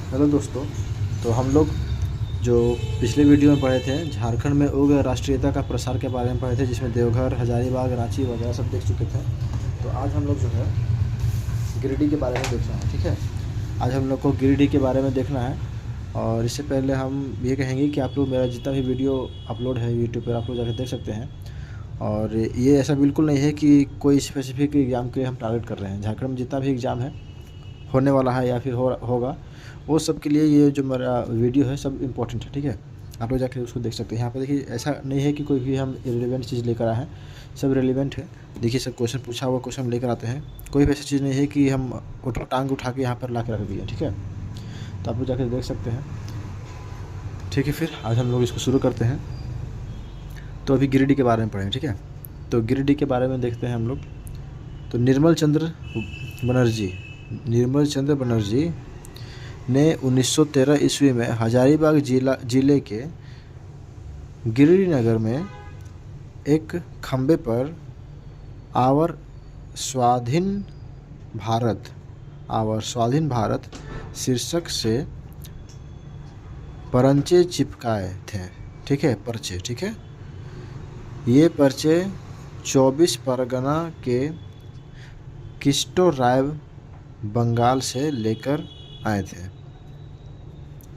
Hello दोस्तों। तो हम लोग जो पिछले वीडियो में पढ़े थे झारखंड में उग्र राष्ट्रीयता का प्रसार के बारे में पढ़े थे, जिसमें देवघर, हजारीबाग, रांची वगैरह सब देख चुके थे। तो आज हम लोग जो है गिरिडीह के बारे में देख रहे हैं। ठीक है, आज हम लोग को गिरिडीह के बारे में देखना है। और इससे पहले हम ये कहेंगे कि आप लोग मेरा जितना भी वीडियो अपलोड है यूट्यूब पर, आप लोग जाकर देख सकते हैं। और ये ऐसा बिल्कुल नहीं है कि कोई स्पेसिफिक एग्ज़ाम के लिए हम टारगेट कर रहे हैं। झारखंड में जितना भी एग्ज़ाम है, होने वाला है या फिर होगा, वो सब के लिए ये जो मेरा वीडियो है सब इम्पोर्टेंट है। ठीक है, आप लोग जाकर उसको देख सकते हैं। यहाँ पर देखिए, ऐसा नहीं है कि कोई भी हम इरेलीवेंट चीज़ लेकर आए हैं, सब रिलेवेंट है। देखिए, सब क्वेश्चन पूछा हुआ क्वेश्चन लेकर आते हैं। कोई भी ऐसी चीज़ नहीं है कि हम टांग उठा के यहाँ पर ला के रख दिए। ठीक है, तो आप लोग जाकर देख सकते हैं। ठीक है, फिर आज हम लोग इसको शुरू करते हैं। तो अभी गिरिडीह के बारे में पढ़ें। ठीक है, तो गिरिडीह के बारे में देखते हैं हम लोग। तो निर्मल चंद्र बनर्जी ने 1913 ईस्वी में हजारीबाग जिले के गिरिडीह नगर में एक खंबे पर आवर स्वाधीन भारत शीर्षक से परंचे चिपकाए थे। ठीक है, पर्चे। ठीक है, ये पर्चे 24 परगना के किस्टो राय बंगाल से लेकर आए थे।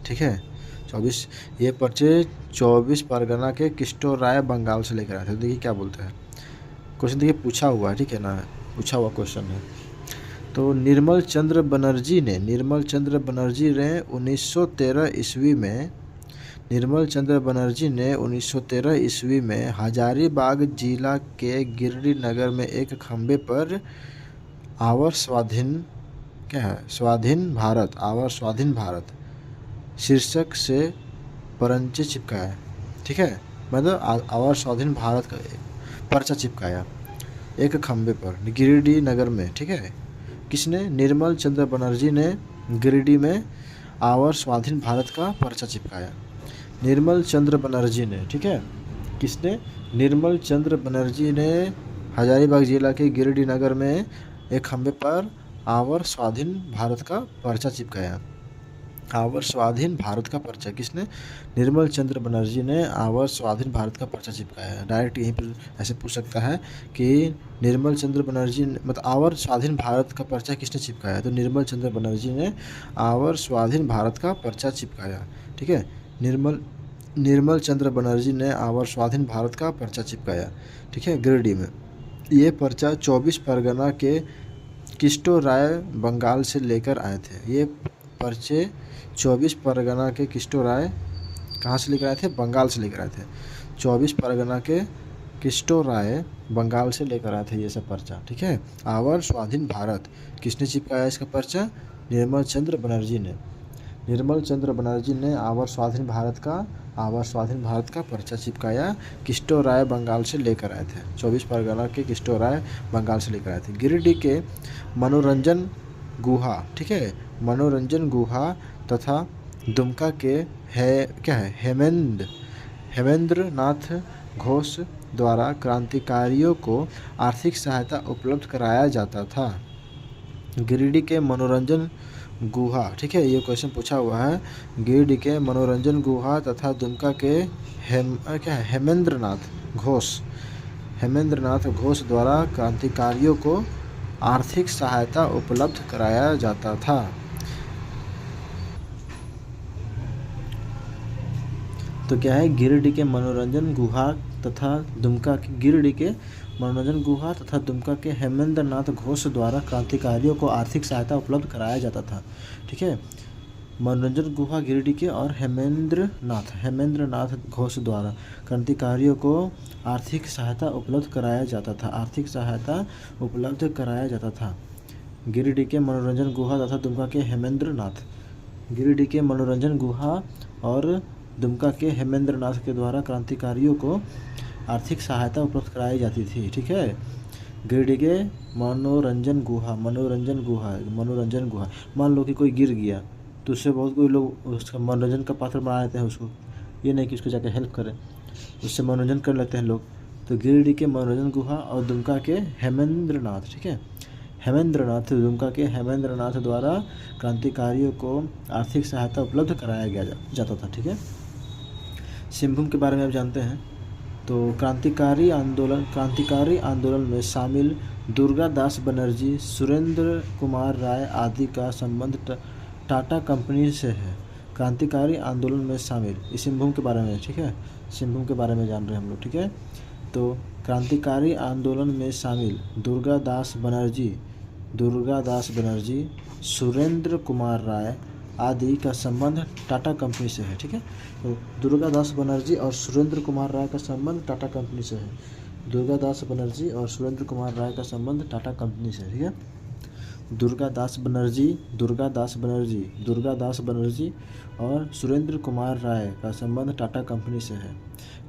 ठीक है, 24 ये पर्चे 24 परगना के किस्टो राय बंगाल से लेकर आए थे। देखिए क्या बोलते हैं क्वेश्चन, देखिए पूछा हुआ है। ठीक है ना, पूछा हुआ क्वेश्चन है। तो निर्मल चंद्र बनर्जी ने 1913 ईस्वी में हजारीबाग जिला के गिरिडीह नगर में एक खंबे पर आवर स्वाधीन भारत शीर्षक से परंचे चिपकाया। ठीक है, मतलब आवर स्वाधीन भारत का पर्चा चिपकाया एक खंबे पर गिरिडीह नगर में। ठीक है, किसने? निर्मल चंद्र बनर्जी ने गिरिडीह में आवर स्वाधीन भारत का पर्चा चिपकाया। निर्मल चंद्र बनर्जी ने, ठीक है, किसने? निर्मल चंद्र बनर्जी ने हजारीबाग जिला के गिरिडीह नगर में एक खंबे पर आवर स्वाधीन भारत का पर्चा चिपकाया। आवर स्वाधीन भारत का पर्चा किसने? निर्मल चंद्र बनर्जी ने आवर स्वाधीन भारत का पर्चा चिपकाया। डायरेक्ट यहीं पर ऐसे पूछ सकता है कि निर्मल चंद्र बनर्जी मतलब आवर स्वाधीन भारत का पर्चा किसने चिपकाया? तो निर्मल चंद्र बनर्जी ने आवर स्वाधीन भारत का पर्चा चिपकाया। ठीक है, निर्मल चंद्र बनर्जी ने आवर स्वाधीन भारत का पर्चा चिपकाया। ठीक है, गिरिडीह में। ये पर्चा 24 परगना के किस्टो राय बंगाल से लेकर आए थे। ये पर्चे 24 परगना के किस्टो राय कहाँ से लेकर आए थे? बंगाल से लेकर आए थे। 24 परगना के किस्टो राय बंगाल से लेकर आए थे ये सब पर्चा। ठीक है, आवर स्वाधीन भारत किसने चिपकाया इसका पर्चा? निर्मल चंद्र बनर्जी ने। निर्मल चंद्र बनर्जी ने आवर स्वाधीन भारत का पर्चा चिपकाया। किस्टो राय बंगाल से लेकर आए थे। 24 परगना के किस्टो राय बंगाल से लेकर आए थे। गिरिडीह के मनोरंजन गुहा, ठीक है, मनोरंजन गुहा तथा दुमका के हेमेंद्र नाथ घोष द्वारा क्रांतिकारियों को आर्थिक सहायता उपलब्ध कराया जाता था। गिरिडीह के मनोरंजन गुहा, ठीक है, ये क्वेश्चन पूछा हुआ है। गिरिडीह के मनोरंजन गुहा तथा दुमका के हेमेंद्र नाथ घोष द्वारा क्रांतिकारियों को आर्थिक सहायता उपलब्ध कराया जाता था। तो क्या है? गिरिडीह के मनोरंजन गुहा तथा दुमका के हेमेंद्र नाथ घोष द्वारा क्रांतिकारियों को आर्थिक सहायता उपलब्ध कराया जाता था। ठीक है, मनोरंजन गुहा गिरिडीह के और हेमेंद्र नाथ घोष द्वारा क्रांतिकारियों को आर्थिक सहायता उपलब्ध कराया जाता था। गिरिडीह के मनोरंजन गुहा तथा दुमका के गिरिडीह के मनोरंजन गुहा और दुमका के हेमेंद्र नाथ के द्वारा क्रांतिकारियों को आर्थिक सहायता उपलब्ध कराई जाती थी। ठीक है, गिरिडीह के मनोरंजन गुहा। मान लो कि कोई गिर गया तो उससे बहुत कोई लोग उसका मनोरंजन का पात्र बना लेते हैं उसको। ये नहीं कि उसको जाकर हेल्प करें, उससे मनोरंजन कर लेते हैं लोग। तो गिरिडीह के मनोरंजन गुहा और दुमका के हेमेंद्र नाथ, ठीक है, हेमेंद्रनाथ, दुमका के हेमेंद्रनाथ द्वारा क्रांतिकारियों को आर्थिक सहायता उपलब्ध कराया गया जाता था। ठीक है, सिंहभूम के बारे में आप जानते हैं। तो क्रांतिकारी आंदोलन में शामिल दुर्गादास बनर्जी, सुरेंद्र कुमार राय आदि का संबंध टाटा कंपनी से है। क्रांतिकारी आंदोलन में शामिल, इस सिंहभूम के बारे में, ठीक है, सिंहभूम के बारे में जान रहे हैं हम लोग। ठीक है, तो क्रांतिकारी आंदोलन में शामिल दुर्गादास बनर्जी, सुरेंद्र कुमार राय आदि का संबंध टाटा कंपनी से है। ठीक है, तो दुर्गादास बनर्जी और सुरेंद्र कुमार राय का संबंध टाटा कंपनी से है। दुर्गादास बनर्जी और सुरेंद्र कुमार राय का संबंध टाटा कंपनी से है। ठीक है, दुर्गादास बनर्जी और सुरेंद्र कुमार राय का संबंध टाटा कंपनी से है।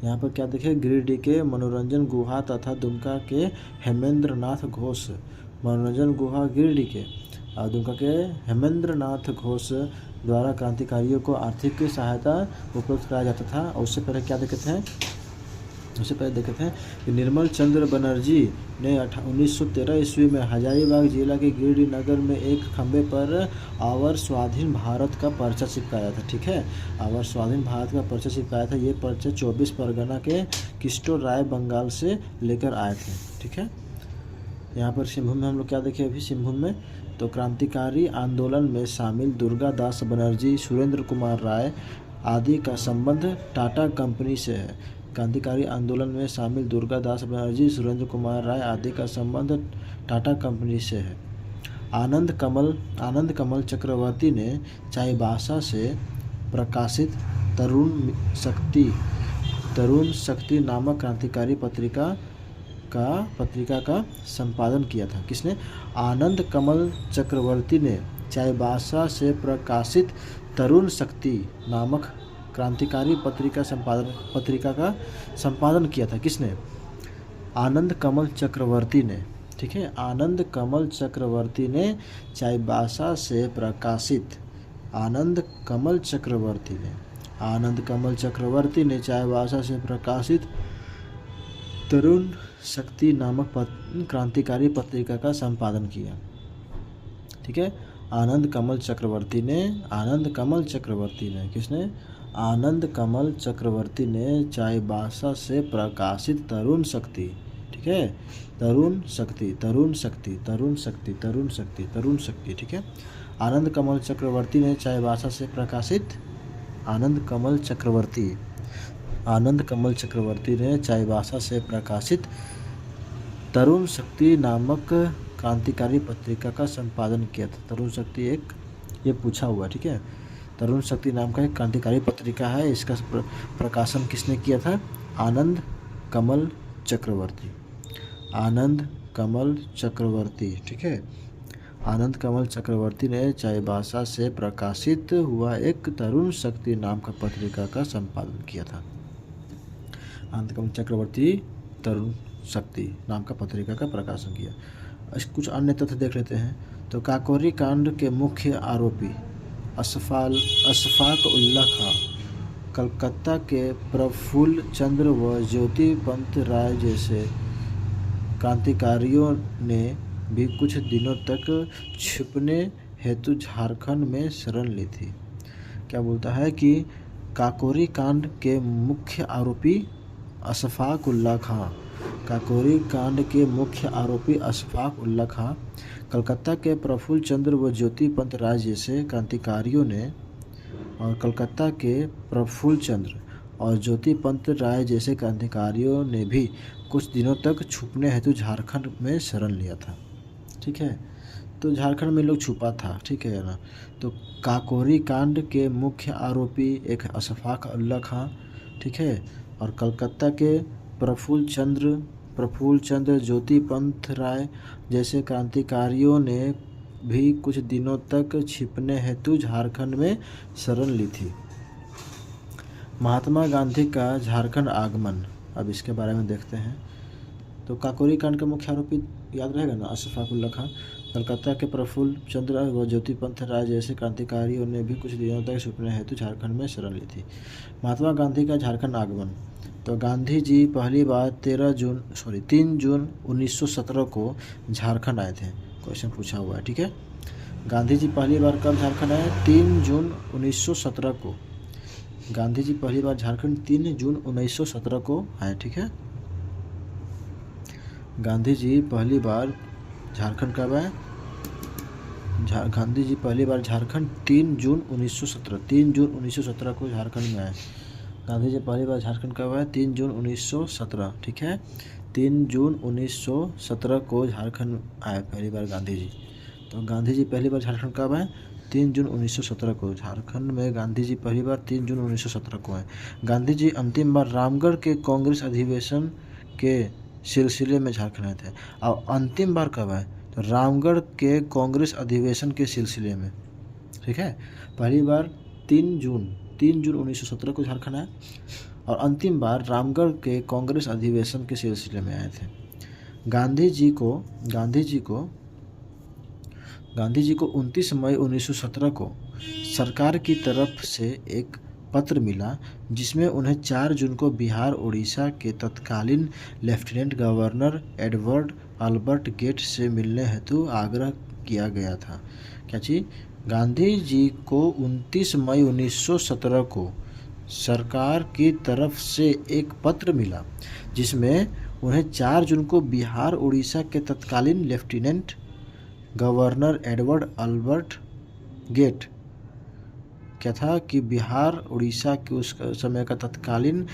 यहाँ पर क्या देखिए, गिरिडीह के मनोरंजन गुहा तथा दुमका के हेमेंद्रनाथ घोष, मनोरंजन गुहा गिरिडीह के और दुमका के हेमेंद्रनाथ घोष द्वारा क्रांतिकारियों को आर्थिक सहायता उपलब्ध कराया जाता था। और उससे पहले क्या देखते हैं कि निर्मल चंद्र बनर्जी ने 1913 ईस्वी में हजारीबाग जिला के गिरिडीह नगर में एक खंभे पर आवर स्वाधीन भारत का पर्चा चिपकाया था। ठीक है, आवर स्वाधीन भारत का पर्चा चिपकाया था। ये पर्चा 24 परगना के किस्टो राय बंगाल से लेकर आए थे। ठीक है, यहाँ पर सिंहभूम में हम लोग क्या देखें अभी सिंहभूम में, तो क्रांतिकारी आंदोलन में शामिल दुर्गादास बनर्जी, सुरेंद्र कुमार राय आदि का संबंध टाटा कंपनी से है। क्रांतिकारी आंदोलन में शामिल दुर्गादास बनर्जी, सुरेंद्र कुमार राय आदि का संबंध टाटा कंपनी से है। आनंद कमल चक्रवर्ती ने चाईबासा से प्रकाशित तरुण शक्ति नामक क्रांतिकारी पत्रिका का संपादन किया था। किसने? आनंद कमल चक्रवर्ती ने चाईबासा से प्रकाशित तरुण शक्ति नामक क्रांतिकारी पत्रिका का संपादन किया था। किसने? आनंद कमल चक्रवर्ती ने। ठीक है, आनंद कमल चक्रवर्ती ने चाईबासा से प्रकाशित चाईबासा से प्रकाशित तरुण शक्ति नामक क्रांतिकारी पत्रिका का संपादन किया। ठीक है, आनंद कमल चक्रवर्ती ने किसने? आनंद कमल चक्रवर्ती ने चाईबासा से प्रकाशित तरुण शक्ति। ठीक है, तरुण शक्ति। ठीक है, आनंद कमल चक्रवर्ती ने चाईबासा से प्रकाशित आनंद कमल चक्रवर्ती ने चाईबासा से प्रकाशित तरुण शक्ति नामक क्रांतिकारी पत्रिका का संपादन किया था। तरुण शक्ति एक ये पूछा हुआ। ठीक है, तरुण शक्ति नाम का एक क्रांतिकारी पत्रिका है। इसका प्रकाशन किसने किया था? आनंद कमल चक्रवर्ती। ठीक है, आनंद कमल चक्रवर्ती ने चाईबासा से प्रकाशित हुआ एक तरुण शक्ति नाम का पत्रिका का संपादन किया था। आनंद कमल चक्रवर्ती तरुण शक्ति नाम का पत्रिका का प्रकाशन किया। कुछ अन्य तथ्य देख लेते हैं। तो काकोरी कांड के मुख्य आरोपी अशफाक उल्लाह खां, कलकत्ता के प्रफुल्ल चंद्र व ज्योति पंत राय जैसे क्रांतिकारियों ने भी कुछ दिनों तक छिपने हेतु झारखंड में शरण ली थी। क्या बोलता है कि काकोरी कांड के मुख्य आरोपी अशफाक उल्लाह खां, कलकत्ता के प्रफुल्ल चंद्र व ज्योति पंत राय जैसे क्रांतिकारियों ने और कलकत्ता के प्रफुल्ल चंद्र और ज्योति पंत राय जैसे क्रांतिकारियों ने भी कुछ दिनों तक छुपने हेतु झारखंड में शरण लिया था। ठीक है, तो झारखंड में लोग छुपा था। ठीक है ना, तो काकोरी कांड के मुख्य आरोपी एक अशफाक उल्लाह खां, ठीक है, और कलकत्ता के प्रफुल्ल चंद्र ज्योति पंत राय जैसे क्रांतिकारियों ने भी कुछ दिनों तक छिपने हेतु झारखंड में शरण ली थी। महात्मा गांधी का झारखंड आगमन, अब इसके बारे में देखते हैं। तो काकोरी कांड के मुख्य आरोपी याद रहेगा ना, अशफाक उल्लाह खां, कलकत्ता के प्रफुल्ल चंद्र व ज्योति पंत राय जैसे क्रांतिकारियों ने भी कुछ दिनों तक छुपने हेतु झारखंड में शरण ली थी। महात्मा गांधी का झारखंड आगमन, तो गांधी जी पहली बार 3 जून 1917 को झारखंड आए थे। क्वेश्चन पूछा हुआ है, ठीक है। गांधी जी पहली बार कब झारखंड आए? 3 जून 1917 को। गांधी जी पहली बार झारखंड 3 जून 1917 को आए, ठीक है। गांधी जी पहली बार झारखंड कब आए? गांधी जी पहली बार झारखंड 3 जून 1917, 3 जून 1917 को झारखंड में आए। गांधी जी पहली बार झारखंड कब आए? 3 जून 1917, ठीक है। 3 जून 1917 को झारखंड आए पहली बार गांधी जी। तो गांधी जी पहली बार झारखंड कब आए? 3 जून 1917 को। झारखंड में गांधी जी पहली बार 3 जून 1917 को आए। गांधी जी अंतिम बार रामगढ़ के कांग्रेस अधिवेशन के सिलसिले में झारखंड आए थे। और अंतिम बार कब आए? तो रामगढ़ के कांग्रेस अधिवेशन के सिलसिले में, ठीक है। पहली बार 3 जून 1917 को झारखंड आए और अंतिम बार रामगढ़ के कांग्रेस अधिवेशन के सिलसिले में आए थे। गांधी जी को 29 मई 1917 को सरकार की तरफ से एक पत्र मिला जिसमें उन्हें 4 जून को बिहार उड़ीसा के तत्कालीन lieutenant governor Edward Albert Gait से मिलने हेतु आग्रह किया गया था। क्या चीज़? गांधी जी को 29 मई 1917 को सरकार की तरफ से एक पत्र मिला जिसमें उन्हें 4 जून को बिहार उड़ीसा के तत्कालीन lieutenant governor Edward Albert Gait, क्या था कि बिहार उड़ीसा के उस समय का तत्कालीन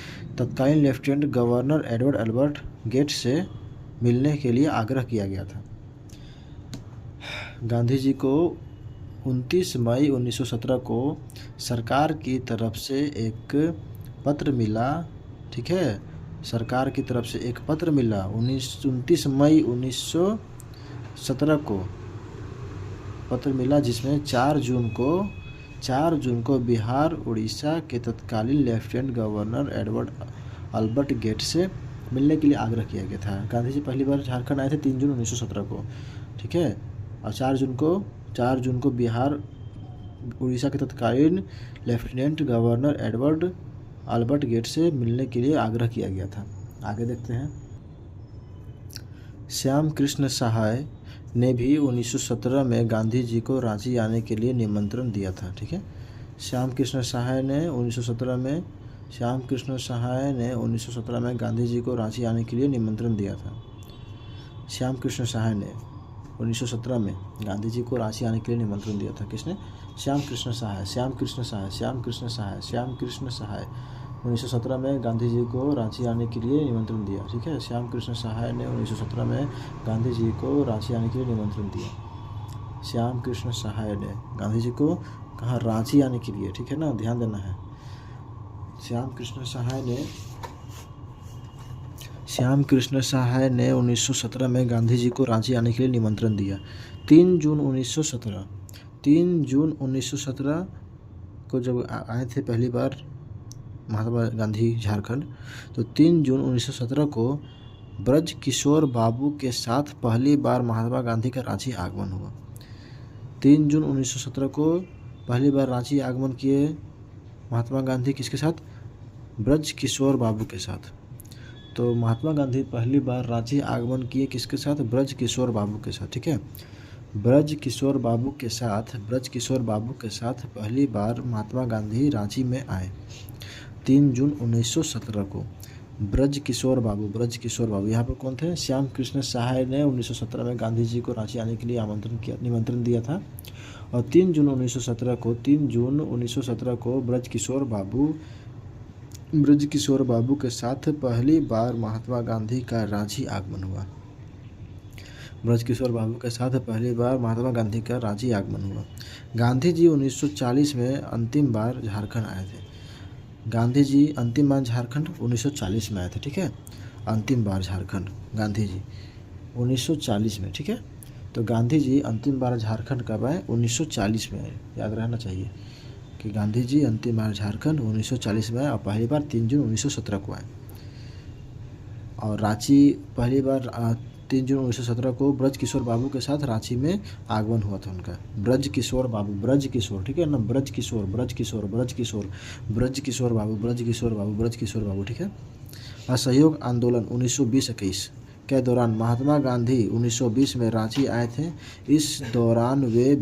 lieutenant governor Edward Albert Gait से मिलने के लिए आग्रह किया गया था। गांधी जी को 29 मई 1917 को सरकार की तरफ से एक पत्र मिला, ठीक है। सरकार की तरफ से एक पत्र मिला 29 मई 1917 को पत्र मिला जिसमें 4 जून को बिहार उड़ीसा के तत्कालीन lieutenant governor Edward Albert Gait से मिलने के लिए आग्रह किया गया था। गांधी जी पहली बार झारखंड आए थे 3 जून 1917 को, ठीक है। और 4 जून को बिहार उड़ीसा के तत्कालीन lieutenant governor Edward Albert Gait से मिलने के लिए आग्रह किया गया था। आगे देखते हैं। श्याम कृष्ण सहाय ने भी 1917 में गांधी जी को रांची आने के लिए निमंत्रण दिया था, ठीक है। श्याम कृष्ण सहाय ने 1917 में गांधी जी को रांची आने के लिए निमंत्रण दिया था। श्याम कृष्ण सहाय ने 1917 में गांधी जी को रांची आने के लिए निमंत्रण दिया था। किसने? श्याम कृष्ण सहाय 1917 में गांधी जी को रांची आने के लिए निमंत्रण दिया, ठीक है। श्याम कृष्ण सहाय ने 1917 में गांधी जी को रांची आने के लिए निमंत्रण दिया। श्याम कृष्ण सहाय ने गांधी जी को कहाँ? रांची आने के लिए, ठीक है ना, ध्यान देना है। श्याम कृष्ण सहाय ने 1917 में गांधी जी को रांची आने के लिए निमंत्रण दिया। 3 जून 1917 को जब आए थे पहली बार महात्मा गांधी झारखंड, तो 3 जून 1917 को ब्रज किशोर बाबू के साथ पहली बार महात्मा गांधी का रांची आगमन हुआ। 3 जून 1917 को पहली बार रांची आगमन किए महात्मा गांधी, किसके साथ? ब्रज किशोर बाबू के साथ। तो महात्मा गांधी पहली बार रांची आगमन किए किसके साथ? ब्रज किशोर बाबू के साथ, ठीक है। ब्रज किशोर बाबू के साथ पहली बार महात्मा गांधी रांची में आए 3 जून 1917 को। ब्रज किशोर बाबू यहाँ पर कौन थे? श्याम कृष्ण सहाय ने 1917 में गांधी जी को रांची आने के लिए निमंत्रण दिया था। और 3 जून 1917 को ब्रज किशोर बाबू के साथ पहली बार महात्मा गांधी का रांची आगमन हुआ। गांधी जी 1940 में अंतिम बार झारखंड आए थे। गांधी जी अंतिम बार झारखंड 1940 में आए थे, ठीक है। अंतिम बार झारखंड गांधी जी 1940 में, ठीक है। तो गांधी जी अंतिम बार झारखंड कब आए? 1940 में आए। याद रहना चाहिए कि गांधी जी अंतिम बार झारखंड 1940 में आए और पहली बार 3 जून 1917 को आए। और रांची पहली बार 3 जून 1917 को ब्रज किशोर बाबू के साथ रांची में आगमन हुआ था उनका। ब्रज किशोर, ठीक है ना, ब्रज किशोर बाबू, ठीक है। असहयोग आंदोलन 1920-21 के दौरान महात्मा गांधी 1920 में रांची आए थे। इस दौरान वे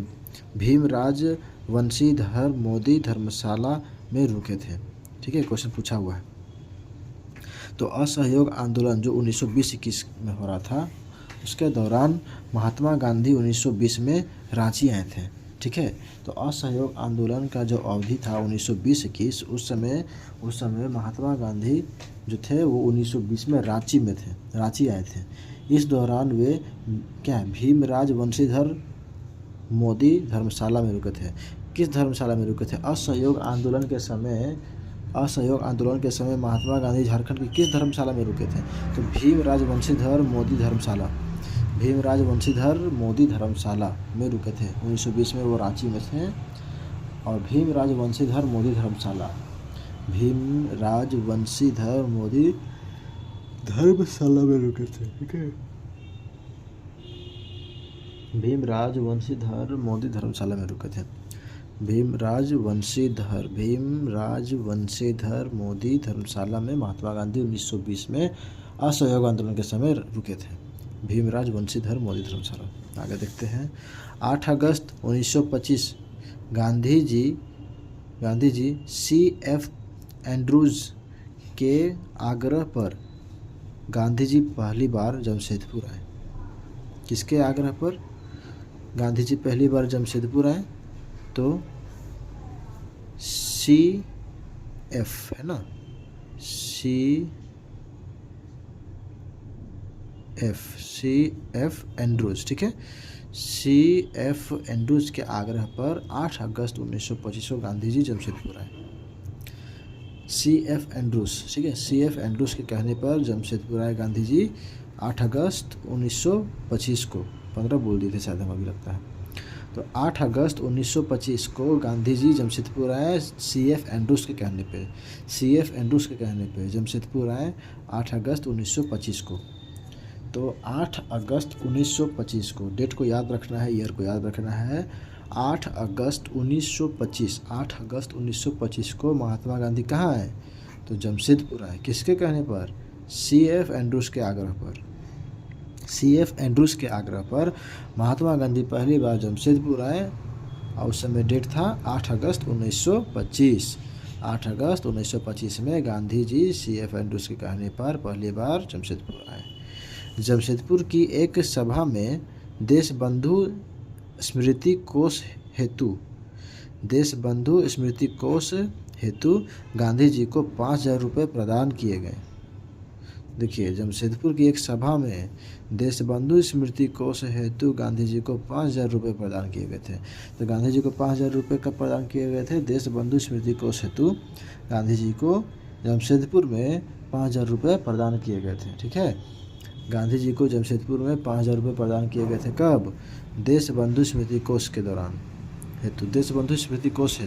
भीमराज वंशीधर मोदी धर्मशाला में रुके थे। ठीक है, क्वेश्चन पूछा हुआ है। तो असहयोग आंदोलन जो 1920-21 में हो रहा था, उसके दौरान महात्मा गांधी 1920 में रांची आए थे। ठीक है, तो असहयोग आंदोलन का जो अवधि था 1920-21, उस समय महात्मा गांधी जो थे वो 1920 में रांची में थे, रांची आए थे। इस दौरान वे भीमराज वंशीधर मोदी धर्मशाला में रुके थे। किस धर्मशाला में रुके थे? असहयोग आंदोलन के समय महात्मा गांधी झारखंड की किस धर्मशाला में रुके थे? तो भीमराज वंशीधर मोदी धर्मशाला में रुके थे। 1920 में वो रांची में थे और भीमराज वंशीधर मोदी धर्मशाला में रुके थे। ठीक है, भीमराज वंशीधर मोदी धर्मशाला में रुके थे। भीमराज वंशीधर मोदी धर्मशाला में महात्मा गांधी 1920 में असहयोग आंदोलन के समय रुके थे। भीमराज वंशीधर मोदी धर्मशाला। आगे देखते हैं। 8 अगस्त 1925 गांधी जी C.F. एंड्रूज के आग्रह पर गांधी जी पहली बार जमशेदपुर आए। किसके आग्रह पर गांधी जी पहली बार जमशेदपुर आए? तो C.F. है ना, C.F. एंड्रूज। ठीक है, C.F. एंड्रूज के आग्रह पर 8 अगस्त 1925 को गांधी जी जमशेदपुर आए। C.F. एंड्रूज, ठीक है, C.F. एंड्रूज के कहने पर जमशेदपुर आए गांधी जी 8 अगस्त 1925 को। 15 बोल दिए थे शायद, हम अभी लगता है। तो 8 अगस्त 1925 को गांधी जी जमशेदपुर आए C.F. एंड्रूज के कहने पे जमशेदपुर आए 8 अगस्त 1925 को। तो 8 अगस्त 1925 को, डेट को याद रखना है, ईयर को याद रखना है। 8 अगस्त 1925 को महात्मा गांधी कहाँ आए? तो जमशेदपुर आए। किसके कहने पर? C.F. एंड्रूज के आग्रह पर महात्मा गांधी पहली बार जमशेदपुर आए और उस समय डेट था 8 अगस्त 1925। 8 अगस्त 1925 में गांधी जी C.F. एंड्रूज के कहने पर पहली बार जमशेदपुर आए। जमशेदपुर की एक सभा में देशबंधु स्मृति कोष हेतु गांधी जी को 5,000 रुपये प्रदान किए गए। देखिए, जमशेदपुर की एक सभा में देशबंधु स्मृति कोष हेतु गांधी जी को 5,000 रुपये प्रदान किए गए थे। तो गांधी जी को 5,000 रुपये कब प्रदान किए गए थे? देशबंधु स्मृति कोष हेतु गांधी जी को जमशेदपुर में 5,000 रुपये प्रदान किए गए थे। ठीक है, गांधी जी को जमशेदपुर में 5,000 रुपये प्रदान किए गए थे। कब? देशबंधु स्मृति कोष के दौरान हेतु, देशबंधु स्मृति कोष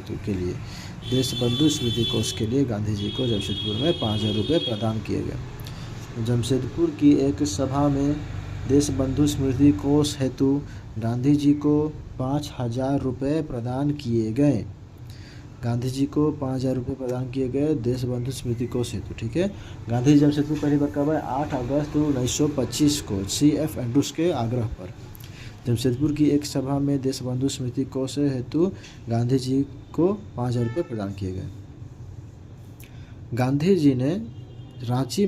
के लिए गांधी जी को जमशेदपुर में 5,000 रुपये प्रदान किए गए। जमशेदपुर की एक सभा में देशबंधु स्मृति कोष हेतु गांधी जी को 5,000 रुपये प्रदान किए गए। गांधी जी को 5,000 रुपये प्रदान किए गए देशबंधु स्मृति कोष हेतु। ठीक है, गांधी जी जमशेदपुर पहली बार कब आए? 8 अगस्त 1925 को C.F. एंड्रूज के आग्रह पर। जमशेदपुर की एक सभा में देशबंधु स्मृति कोष हेतु गांधी जी को 5,000 रुपये प्रदान किए गए। गांधी जी ने रांची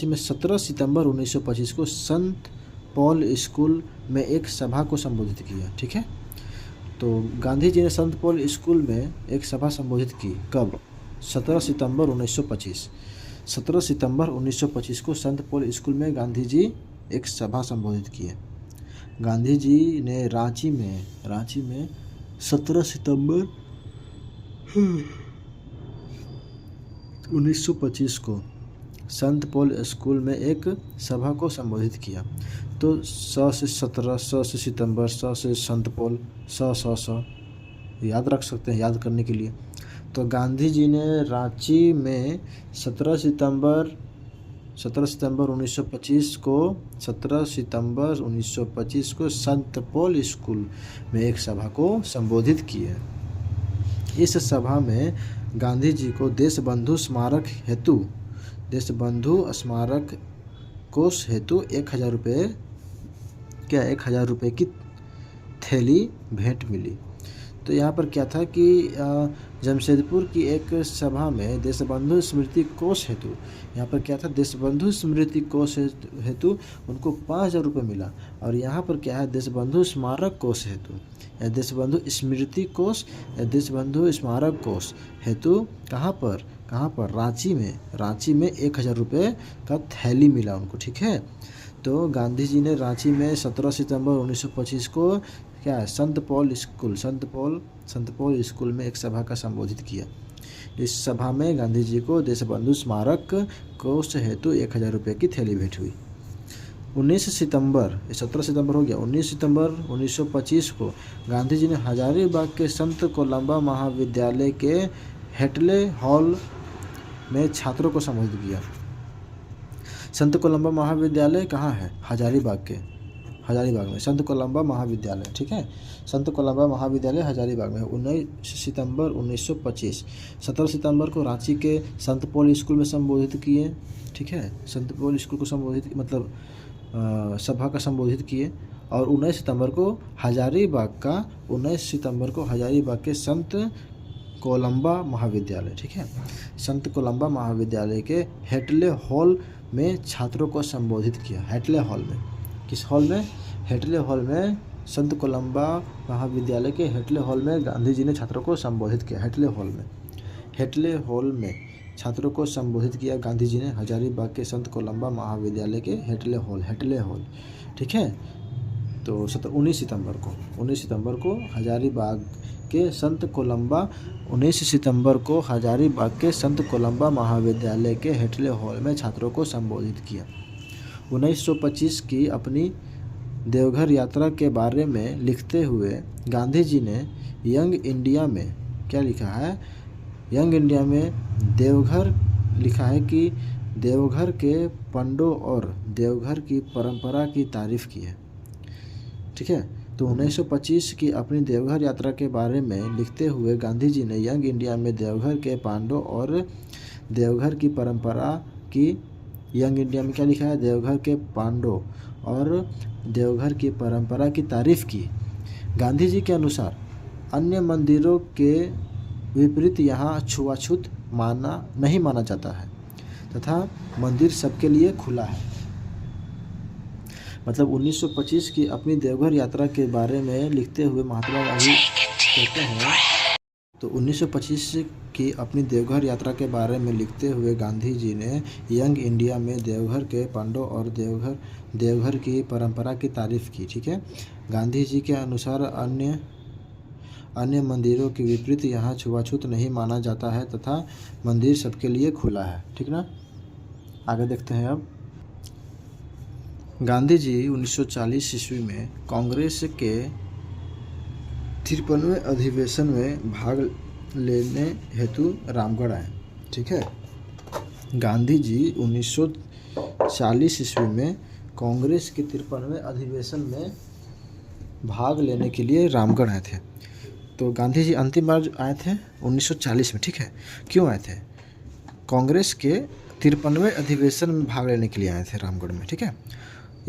में 17 सितंबर 1925 को संत पॉल स्कूल में एक सभा को संबोधित किया। ठीक है, तो गांधी जी ने संत पॉल स्कूल में एक सभा संबोधित की। कब? 17 सितंबर 1925। 17 सितंबर 1925 को संत पॉल स्कूल में गांधी जी एक सभा संबोधित किए। गांधी जी ने रांची में 17 सितंबर 1925 को संत पॉल स्कूल में एक सभा को संबोधित किया। तो 100 से 17, 100 से सितंबर, 100 से संत पॉल, 100 याद रख सकते हैं याद करने के लिए। तो गांधी जी ने रांची में 17 सितंबर 1925 को संत पॉल स्कूल में एक सभा को संबोधित किए। इस सभा में गांधी जी को देशबंधु स्मारक कोष हेतु 1000 रुपये, क्या 1000 रुपये की थैली भेंट मिली। तो यहाँ पर क्या था कि जमशेदपुर की एक सभा में देशबंधु स्मृति कोष हेतु, यहाँ पर क्या था, देशबंधु स्मृति कोष हेतु उनको 5000 रुपये मिला। और यहाँ पर क्या है, देशबंधु स्मारक कोष हेतु या देशबंधु स्मृति कोष या देशबंधु स्मारक कोष हेतु कहाँ पर रांची में 1000 रुपये का थैली मिला उनको। ठीक है, तो गांधी जी ने रांची में 17 सितंबर 1925 को क्या है, संत पॉल स्कूल में एक सभा का संबोधित किया। इस सभा में गांधी जी को देशबंधु स्मारक कोष हेतु 1000 रुपये की थैली भेंट हुई। 19 सितंबर 17 सितंबर हो गया, 19 सितंबर 1925 को गांधी जी ने हजारीबाग के संत कोलंबा महाविद्यालय के हेटले हॉल में छात्रों को संबोधित किया। संत कोलंबा महाविद्यालय कहाँ है, हजारीबाग में संत कोलंबा महाविद्यालय। ठीक है, संत कोलंबा महाविद्यालय हजारीबाग में 19 सितंबर 1925। 17 सितंबर को रांची के संत पॉल स्कूल में संबोधित किए। ठीक है, संत पॉल स्कूल को संबोधित मतलब सभा का संबोधित किए। और 19 सितंबर को हजारीबाग के संत कोलंबा महाविद्यालय, ठीक है, संत कोलंबा महाविद्यालय के हेटले हॉल में छात्रों को संबोधित किया। हेटले हॉल में, किस हॉल में, हेटले हॉल में, संत कोलंबा महाविद्यालय के हेटले हॉल में गांधी जी ने छात्रों को संबोधित किया। हेटले हॉल में छात्रों को संबोधित किया गांधी जी ने हजारीबाग के संत कोलंबा महाविद्यालय के हेटले हॉल। ठीक है, तो 19 सितंबर को हजारीबाग के संत कोलंबा महाविद्यालय के हेटले हॉल में छात्रों को संबोधित किया। 1925 की अपनी देवघर यात्रा के बारे में लिखते हुए गांधी जी ने यंग इंडिया में क्या लिखा है, यंग इंडिया में देवघर लिखा है कि देवघर के पंडों और देवघर की परंपरा की तारीफ की है। ठीक है, तो 1925 की अपनी देवघर यात्रा के बारे में लिखते हुए गांधी जी ने यंग इंडिया में देवघर के पांडवों और देवघर की परंपरा की, यंग इंडिया में क्या लिखा है, देवघर के पांडवों और देवघर की परंपरा की तारीफ की। गांधी जी के अनुसार अन्य मंदिरों के विपरीत यहाँ छुआछूत नहीं माना जाता है तथा मंदिर सबके लिए खुला है। मतलब 1925 की अपनी देवघर यात्रा के बारे में लिखते हुए महात्मा गांधी कहते हैं, तो 1925 की अपनी देवघर यात्रा के बारे में लिखते हुए गांधी जी ने यंग इंडिया में देवघर के पांडवों और देवघर की परंपरा की तारीफ की। ठीक है, गांधी जी के अनुसार अन्य मंदिरों के विपरीत यहाँ छुआछूत नहीं माना जाता है तथा मंदिर सबके लिए खुला है। ठीक ना, आगे देखते हैं। अब गांधी जी 1940 ईस्वी में कांग्रेस के 53वें अधिवेशन में भाग लेने हेतु रामगढ़ आए। ठीक है, गांधी जी 1940 ईस्वी में कांग्रेस के 53वें अधिवेशन में भाग लेने के लिए रामगढ़ आए थे। तो गांधी जी अंतिम बार आए थे 1940 में। ठीक है, क्यों आए थे, कांग्रेस के 53वें अधिवेशन में भाग लेने के लिए आए थे रामगढ़ में। ठीक है,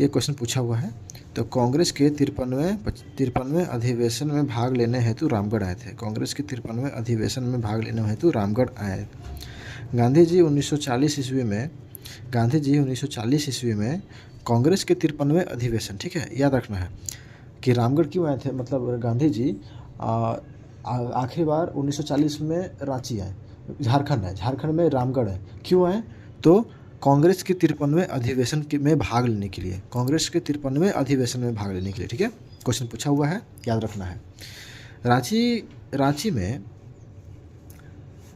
ये क्वेश्चन पूछा हुआ है। तो कांग्रेस के 53वें अधिवेशन में भाग लेने हेतु रामगढ़ आए थे। कांग्रेस के 53वें अधिवेशन में भाग लेने हेतु रामगढ़ आए। गांधी जी 1940 ईस्वी में कांग्रेस के 53वें अधिवेशन, ठीक है, याद रखना है कि रामगढ़ क्यों आए थे। मतलब गांधी जी आखिरी बार 1940 में रांची आए, झारखंड में रामगढ़ है। क्यों आए, तो कांग्रेस के 53वें अधिवेशन में भाग लेने के लिए, कांग्रेस के 53वें अधिवेशन में भाग लेने के लिए। ठीक है, क्वेश्चन पूछा हुआ है, याद रखना है। रांची में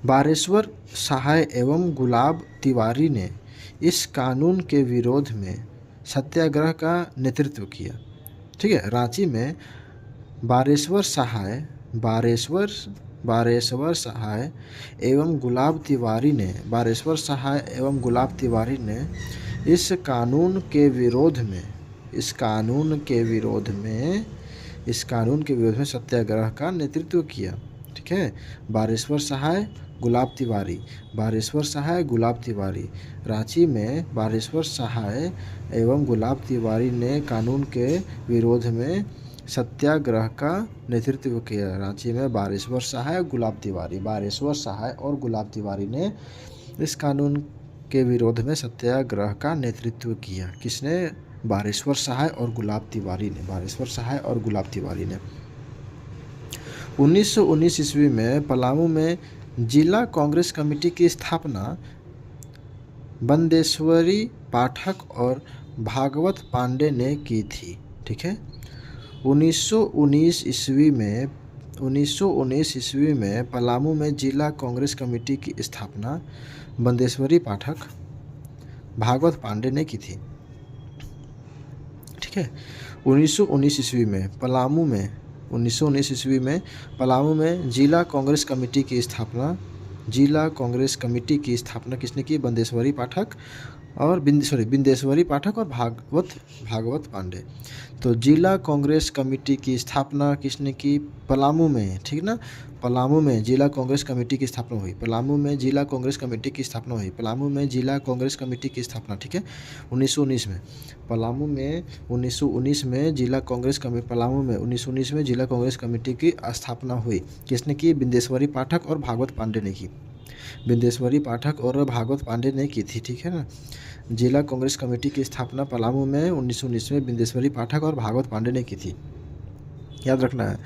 बारेश्वर सहाय एवं गुलाब तिवारी ने इस कानून के विरोध में सत्याग्रह का नेतृत्व किया। ठीक है, रांची में बारेश्वर सहाय एवं गुलाब तिवारी ने इस कानून के विरोध में सत्याग्रह का नेतृत्व किया। ठीक है, बारेश्वर सहाय गुलाब तिवारी, बारेश्वर सहाय, गुलाब तिवारी। रांची में बारेश्वर सहाय एवं गुलाब तिवारी ने कानून के विरोध में सत्याग्रह का नेतृत्व किया। रांची में बारेश्वर सहाय, गुलाब तिवारी, बारेश्वर सहाय और गुलाब तिवारी ने इस कानून के विरोध में सत्याग्रह का नेतृत्व किया। किसने? बारेश्वर सहाय और गुलाब तिवारी ने, बारेश्वर सहाय और गुलाब तिवारी ने। 1919 ईस्वी में पलामू में जिला कांग्रेस कमेटी की स्थापना बंदेश्वरी पाठक और भागवत पांडे ने की थी। ठीक है। 1919 ईस्वी में पलामू में जिला कांग्रेस कमेटी की स्थापना बंदेश्वरी पाठक, भागवत पांडे ने की थी। ठीक है। 1919 ईस्वी में पलामू में जिला कांग्रेस कमेटी की स्थापना किसने की? बंदेश्वरी पाठक और बिंदेश्वरी पाठक और भागवत पांडे। तो जिला कांग्रेस कमेटी की स्थापना किसने की? पलामू में। ठीक ना। पलामू में जिला कांग्रेस कमेटी की स्थापना हुई। पलामू में जिला कांग्रेस कमेटी की स्थापना हुई। पलामू में जिला कांग्रेस कमेटी की स्थापना। ठीक है। 1919 में पलामू में 1919 में जिला कांग्रेस कमेटी पलामू में 1919 में जिला कांग्रेस कमेटी की स्थापना हुई। किसने की? बिंदेश्वरी पाठक और भागवत पांडे ने की। बिंदेश्वरी पाठक और भागवत पांडे ने की थी। ठीक है ना। जिला कांग्रेस कमेटी की स्थापना पलामू में 1919 में बिंदेश्वरी पाठक और भागवत पांडे ने की थी। याद रखना है।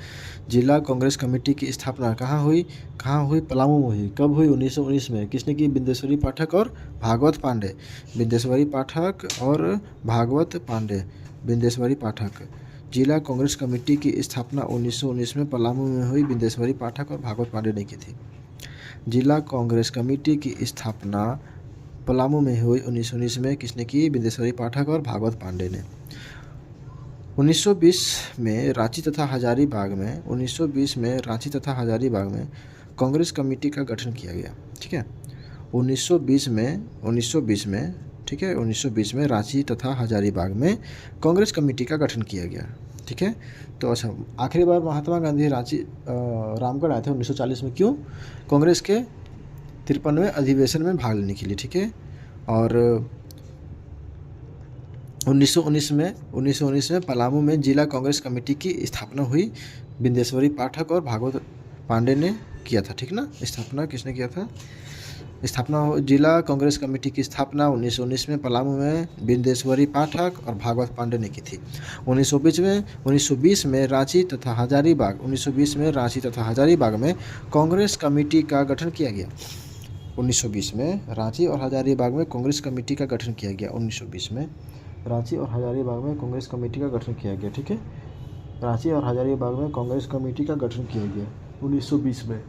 जिला कांग्रेस कमेटी की स्थापना कहाँ हुई? पलामू में हुई। कब हुई? 1919 में। किसने की? बिंदेश्वरी पाठक और भागवत पांडे। बिंदेश्वरी पाठक और भागवत पांडे। बिंदेश्वरी पाठक। जिला कांग्रेस कमेटी की स्थापना 1919 में पलामू में हुई। बिंदेश्वरी पाठक और भागवत पांडे ने की थी। जिला कांग्रेस कमेटी की स्थापना पलामू में हुई 1919 में। किसने की? बिंदेश्वरी पाठक और भागवत पांडे ने। 1920 में रांची तथा हजारीबाग में कांग्रेस कमेटी का गठन किया गया। ठीक है। 1920 में ठीक है 1920 में रांची तथा हजारीबाग में कांग्रेस कमेटी का गठन किया गया। ठीक है। तो अच्छा, आखिरी बार महात्मा गांधी रामगढ़ आए थे 1940 में। क्यों? कांग्रेस के 53वें अधिवेशन में भाग लेने के लिए। ठीक है। और 1919 में पलामू में जिला कांग्रेस कमेटी की स्थापना हुई। बिंदेश्वरी पाठक और भागवत पांडे ने किया था। ठीक ना। स्थापना किसने किया था? जिला कांग्रेस कमेटी की स्थापना 1919 में पलामू में बिंदेश्वरी पाठक और भागवत पांडे ने की थी। 1920 में रांची तथा हजारीबाग में कांग्रेस कमेटी का गठन किया गया। 1920 में रांची और हजारीबाग में कांग्रेस कमेटी का गठन किया गया। 1920 में रांची और हजारीबाग में कांग्रेस कमेटी का गठन किया गया। ठीक है। रांची और हजारीबाग में कांग्रेस कमेटी का गठन किया गया 1920 में।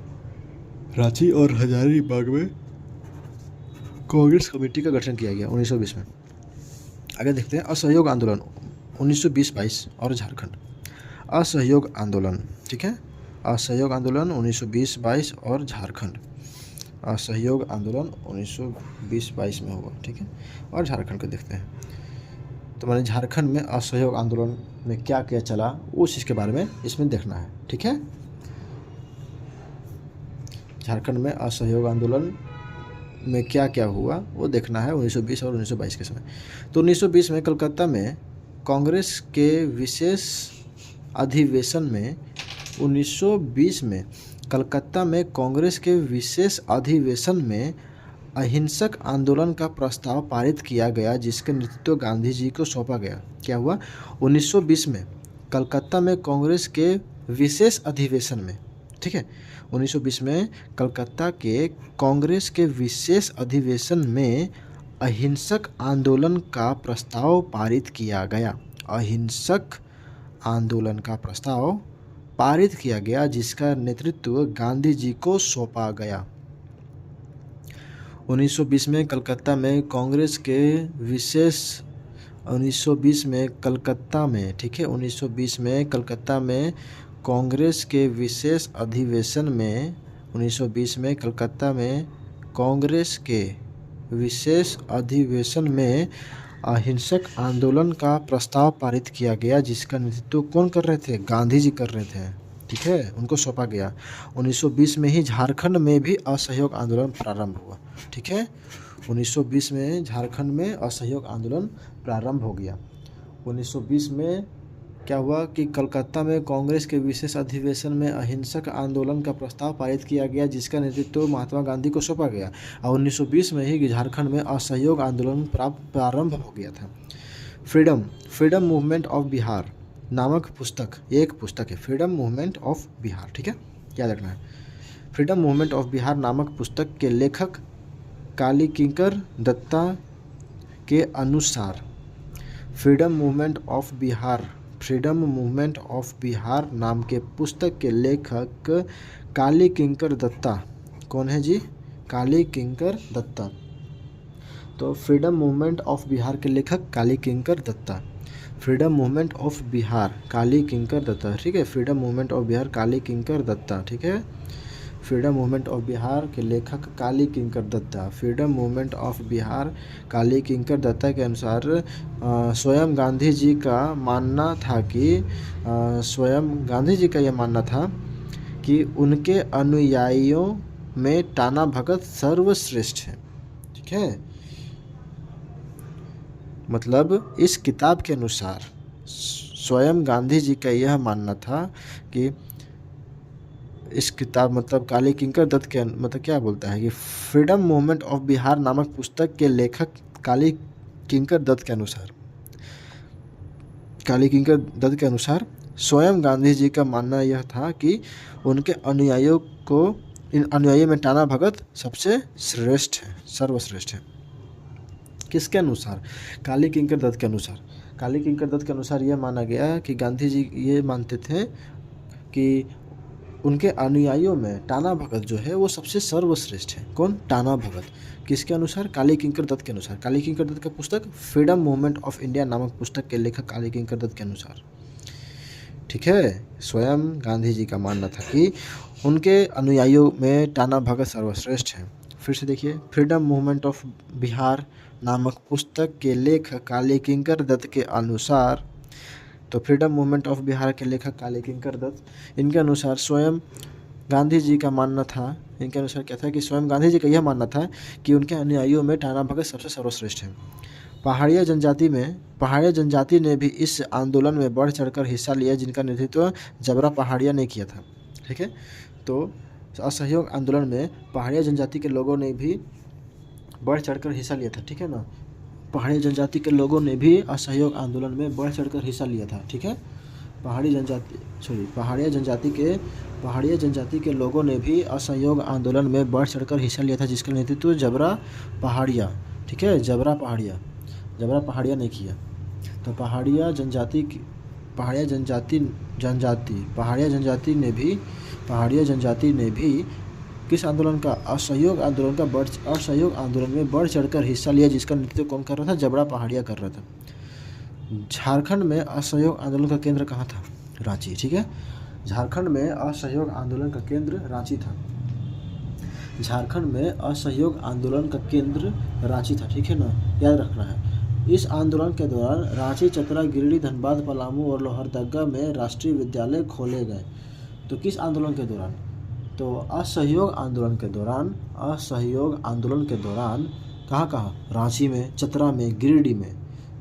रांची और हजारीबाग में कांग्रेस कमेटी का गठन किया गया 1920 में। आगे देखते हैं। असहयोग आंदोलन 1920-22 और झारखंड। असहयोग आंदोलन। ठीक है। असहयोग आंदोलन 1920-22 और झारखंड। असहयोग आंदोलन 1920-22 में हुआ। ठीक है। और झारखंड को देखते हैं। तो मैंने झारखंड में असहयोग आंदोलन में क्या क्या चला उस चीज़ के बारे में इसमें देखना है। ठीक है। झारखंड में असहयोग आंदोलन में क्या क्या हुआ वो देखना है 1920 और 1922 के समय। तो 1920 में कलकत्ता में कांग्रेस के विशेष अधिवेशन में 1920 में कलकत्ता में कांग्रेस के विशेष अधिवेशन में अहिंसक आंदोलन का प्रस्ताव पारित किया गया, जिसका नेतृत्व गांधी जी को सौंपा गया। क्या हुआ? 1920 में कलकत्ता में कांग्रेस के विशेष अधिवेशन में, ठीक है, 1920 में कलकत्ता के कांग्रेस के विशेष अधिवेशन में अहिंसक आंदोलन का प्रस्ताव पारित किया गया। अहिंसक आंदोलन का प्रस्ताव पारित किया गया, जिसका नेतृत्व गांधी जी को सौंपा गया। 1920 में कलकत्ता में कांग्रेस के विशेष 1920 में कलकत्ता में, ठीक है, 1920 में कलकत्ता में कांग्रेस के विशेष अधिवेशन में 1920 में कलकत्ता में कांग्रेस के विशेष अधिवेशन में अहिंसक आंदोलन का प्रस्ताव पारित किया गया, जिसका नेतृत्व कौन कर रहे थे? गांधी जी कर रहे थे। ठीक है, उनको सौंपा गया। 1920 में ही झारखंड में भी असहयोग आंदोलन प्रारंभ हुआ। ठीक है, 1920 में झारखंड में असहयोग आंदोलन प्रारंभ हो गया। 1920 में क्या हुआ कि कलकत्ता में कांग्रेस के विशेष अधिवेशन में अहिंसक आंदोलन का प्रस्ताव पारित किया गया, जिसका नेतृत्व महात्मा गांधी को सौंपा गया। और 1920 में ही झारखंड में असहयोग आंदोलन प्रारंभ हो गया था। फ्रीडम मूवमेंट ऑफ बिहार नामक पुस्तक, एक पुस्तक है फ्रीडम मूवमेंट ऑफ बिहार। ठीक है, याद रखना है। फ्रीडम मूवमेंट ऑफ बिहार नामक पुस्तक के लेखक काली किंकर दत्ता के अनुसार फ्रीडम मूवमेंट ऑफ बिहार नाम के पुस्तक के लेखक काली किंकर दत्ता, कौन है जी? काली किंकर दत्ता। तो फ्रीडम मूवमेंट ऑफ बिहार के लेखक Kali Kinkar Datta. Freedom movement of Bihar Kali Kinkar Datta. ठीक है, freedom movement of Bihar Kali Kinkar Datta. ठीक है, फ्रीडम मूवमेंट ऑफ बिहार के लेखक Kali Kinkar Datta. Freedom movement of Bihar Kali Kinkar Datta के अनुसार स्वयं गांधी जी का मानना था कि उनके अनुयायियों में टाना भगत सर्वश्रेष्ठ है। ठीक है, मतलब इस किताब के अनुसार स्वयं गांधी जी का यह मानना था कि इस किताब मतलब काली किंकर दत्त के मतलब क्या बोलता है कि फ्रीडम मूवमेंट ऑफ बिहार नामक पुस्तक के लेखक काली किंकर दत्त के अनुसार स्वयं गांधी जी का मानना यह था कि उनके अनुयायियों में टाना भगत सबसे सर्वश्रेष्ठ है। किसके अनुसार? काली किंकर दत्त के अनुसार। काली किंकर दत्त के अनुसार यह माना गया कि गांधी जी ये मानते थे कि उनके अनुयायियों में टाना भगत जो है वो सबसे सर्वश्रेष्ठ है। कौन? टाना भगत। किसके अनुसार? काली किंकर दत्त के अनुसार। काली किंकर दत्त का पुस्तक फ्रीडम मूवमेंट ऑफ इंडिया नामक पुस्तक के लेखक काली किंकर दत्त के अनुसार। ठीक है, स्वयं गांधी जी का मानना था कि उनके अनुयायियों में टाना भगत सर्वश्रेष्ठ है। फिर से देखिए, फ्रीडम मूवमेंट ऑफ बिहार नामक पुस्तक के लेखक काली किंकर दत्त के अनुसार, तो फ्रीडम मूवमेंट ऑफ बिहार के लेखक काली किंकर दत्त, इनके अनुसार स्वयं गांधी जी का मानना था, इनके अनुसार क्या था कि स्वयं गांधी जी का यह मानना था कि उनके अनुयायियों में टाना भगत सबसे सर्वश्रेष्ठ है। पहाड़िया जनजाति ने भी इस आंदोलन में बढ़ चढ़कर हिस्सा लिया, जिनका नेतृत्व जबरा पहाड़िया ने किया था। ठीक है, तो असहयोग आंदोलन में पहाड़िया जनजाति के लोगों ने भी बढ़ चढ़कर हिस्सा लिया था। ठीक है ना, पहाड़ी जनजाति के लोगों ने भी असहयोग आंदोलन में बढ़ चढ़कर हिस्सा लिया था। ठीक है, पहाड़िया जनजाति के लोगों ने भी असहयोग आंदोलन में बढ़ चढ़कर हिस्सा लिया था, जिसका नेतृत्व जबरा पहाड़िया, ठीक है, जबरा पहाड़िया ने किया। तो पहाड़िया जनजाति ने भी किस आंदोलन का? असहयोग आंदोलन में बढ़ चढ़कर हिस्सा लिया, जिसका नेतृत्व कौन कर रहा था? जबरा पहाड़िया कर रहा था। झारखंड में असहयोग आंदोलन का केंद्र कहाँ था? रांची। ठीक है, झारखंड में असहयोग आंदोलन का केंद्र रांची था। झारखंड में असहयोग आंदोलन का केंद्र रांची था। ठीक है ना, याद रखना है। इस आंदोलन के दौरान रांची, चतरा, गिरिडीह, धनबाद, पलामू और लोहरदगा में राष्ट्रीय विद्यालय खोले गए। तो किस आंदोलन के दौरान? तो असहयोग आंदोलन के दौरान कहाँ? रांची में, चतरा में, गिरिडीह में,